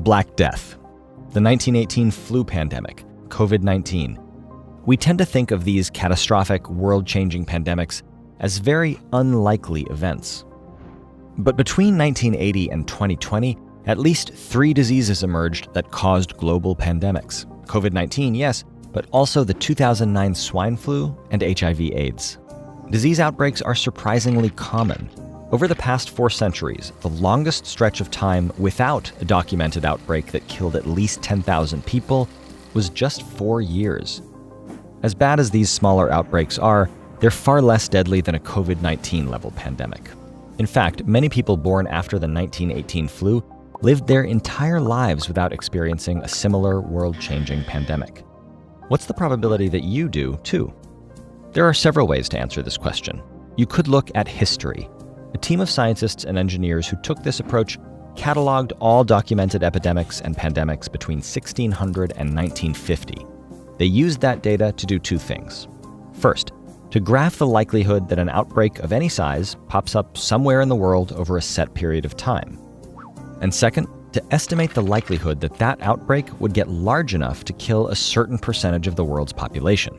Black Death, the 1918 flu pandemic, COVID-19. We tend to think of these catastrophic, world-changing pandemics as very unlikely events. But between 1980 and 2020, at least 3 diseases emerged that caused global pandemics. COVID-19, yes, but also the 2009 swine flu and HIV/AIDS. Disease outbreaks are surprisingly common. Over the past 4 centuries, the longest stretch of time without a documented outbreak that killed at least 10,000 people was just 4 years. As bad as these smaller outbreaks are, they're far less deadly than a COVID-19 level pandemic. In fact, many people born after the 1918 flu lived their entire lives without experiencing a similar world-changing pandemic. What's the probability that you do, too? There are several ways to answer this question. You could look at history. A team of scientists and engineers who took this approach cataloged all documented epidemics and pandemics between 1600 and 1950. They used that data to do 2 things. First, to graph the likelihood that an outbreak of any size pops up somewhere in the world over a set period of time. And second, to estimate the likelihood that that outbreak would get large enough to kill a certain percentage of the world's population.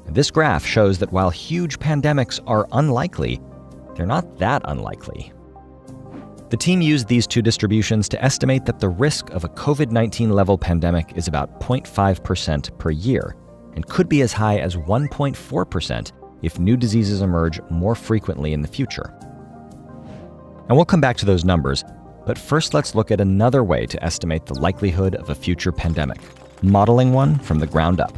This graph shows that while huge pandemics are unlikely, they're not that unlikely. The team used these 2 distributions to estimate that the risk of a COVID-19 level pandemic is about 0.5% per year, and could be as high as 1.4% if new diseases emerge more frequently in the future. And we'll come back to those numbers, but first let's look at another way to estimate the likelihood of a future pandemic, modeling one from the ground up.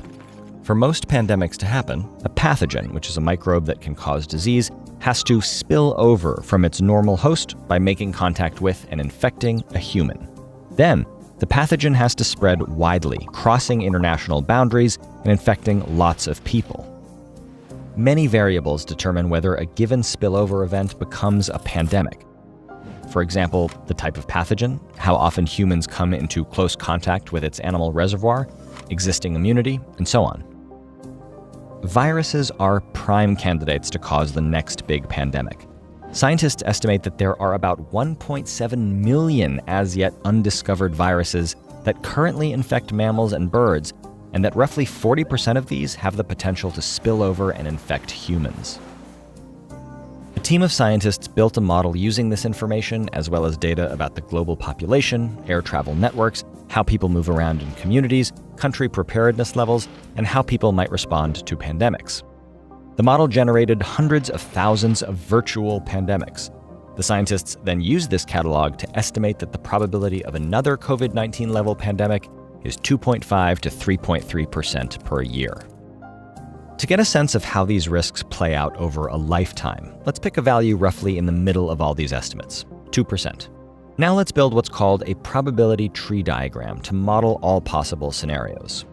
For most pandemics to happen, a pathogen, which is a microbe that can cause disease, has to spill over from its normal host by making contact with and infecting a human. Then, the pathogen has to spread widely, crossing international boundaries and infecting lots of people. Many variables determine whether a given spillover event becomes a pandemic. For example, the type of pathogen, how often humans come into close contact with its animal reservoir, existing immunity, and so on. Viruses are prime candidates to cause the next big pandemic. Scientists estimate that there are about 1.7 million as yet undiscovered viruses that currently infect mammals and birds, and that roughly 40% of these have the potential to spill over and infect humans. A team of scientists built a model using this information, as well as data about the global population, air travel networks, how people move around in communities, country preparedness levels, and how people might respond to pandemics. The model generated hundreds of thousands of virtual pandemics. The scientists then used this catalog to estimate that the probability of another COVID-19 level pandemic is 2.5 to 3.3% per year. To get a sense of how these risks play out over a lifetime, let's pick a value roughly in the middle of all these estimates, 2%. Now let's build what's called a probability tree diagram to model all possible scenarios.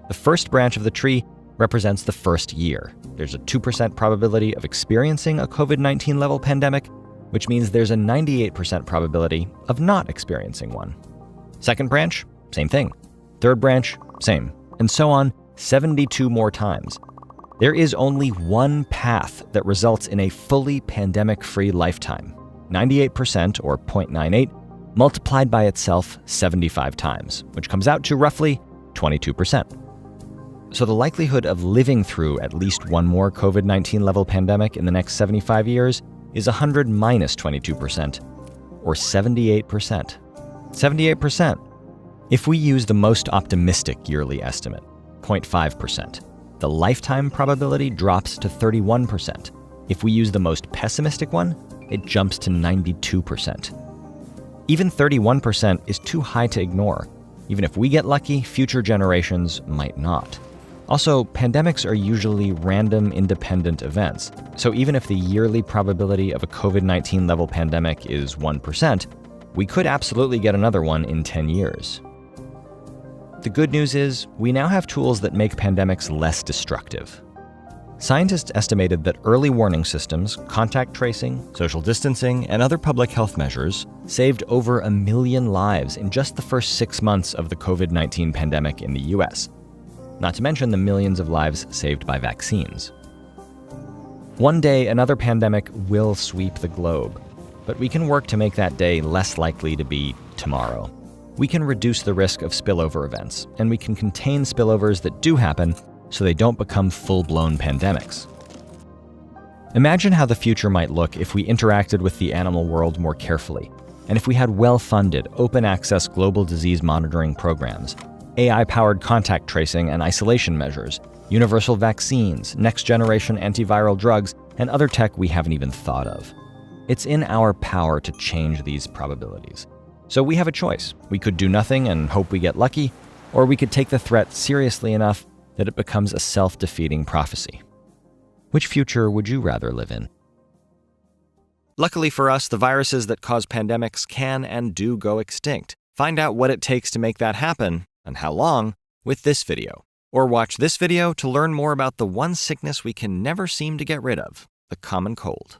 The first branch of the tree represents the first year. There's a 2% probability of experiencing a COVID-19 level pandemic, which means there's a 98% probability of not experiencing one. Second branch, same thing. Third branch, same. And so on, 72 more times. There is only one path that results in a fully pandemic-free lifetime. 98%, or 0.98, multiplied by itself 75 times, which comes out to roughly 22%. So the likelihood of living through at least one more COVID-19 level pandemic in the next 75 years is 100 minus 22%, or 78%. 78%. If we use the most optimistic yearly estimate, 0.5%, the lifetime probability drops to 31%. If we use the most pessimistic one, it jumps to 92%. Even 31% is too high to ignore. Even if we get lucky, future generations might not. Also, pandemics are usually random, independent events, so even if the yearly probability of a COVID-19 level pandemic is 1%, we could absolutely get another one in 10 years. The good news is, we now have tools that make pandemics less destructive. Scientists estimated that early warning systems, contact tracing, social distancing, and other public health measures saved over 1 million lives in just the first 6 months of the COVID-19 pandemic in the US, not to mention the millions of lives saved by vaccines. One day, another pandemic will sweep the globe, but we can work to make that day less likely to be tomorrow. we can reduce the risk of spillover events, and we can contain spillovers that do happen so they don't become full-blown pandemics. Imagine how the future might look if we interacted with the animal world more carefully, and if we had well-funded, open-access global disease monitoring programs, AI-powered contact tracing and isolation measures, universal vaccines, next-generation antiviral drugs, and other tech we haven't even thought of. It's in our power to change these probabilities. So we have a choice. We could do nothing and hope we get lucky, or we could take the threat seriously enough that it becomes a self-defeating prophecy. Which future would you rather live in? Luckily for us, the viruses that cause pandemics can and do go extinct. Find out what it takes to make that happen, and how long, with this video. Or watch this video to learn more about the one sickness we can never seem to get rid of, the common cold.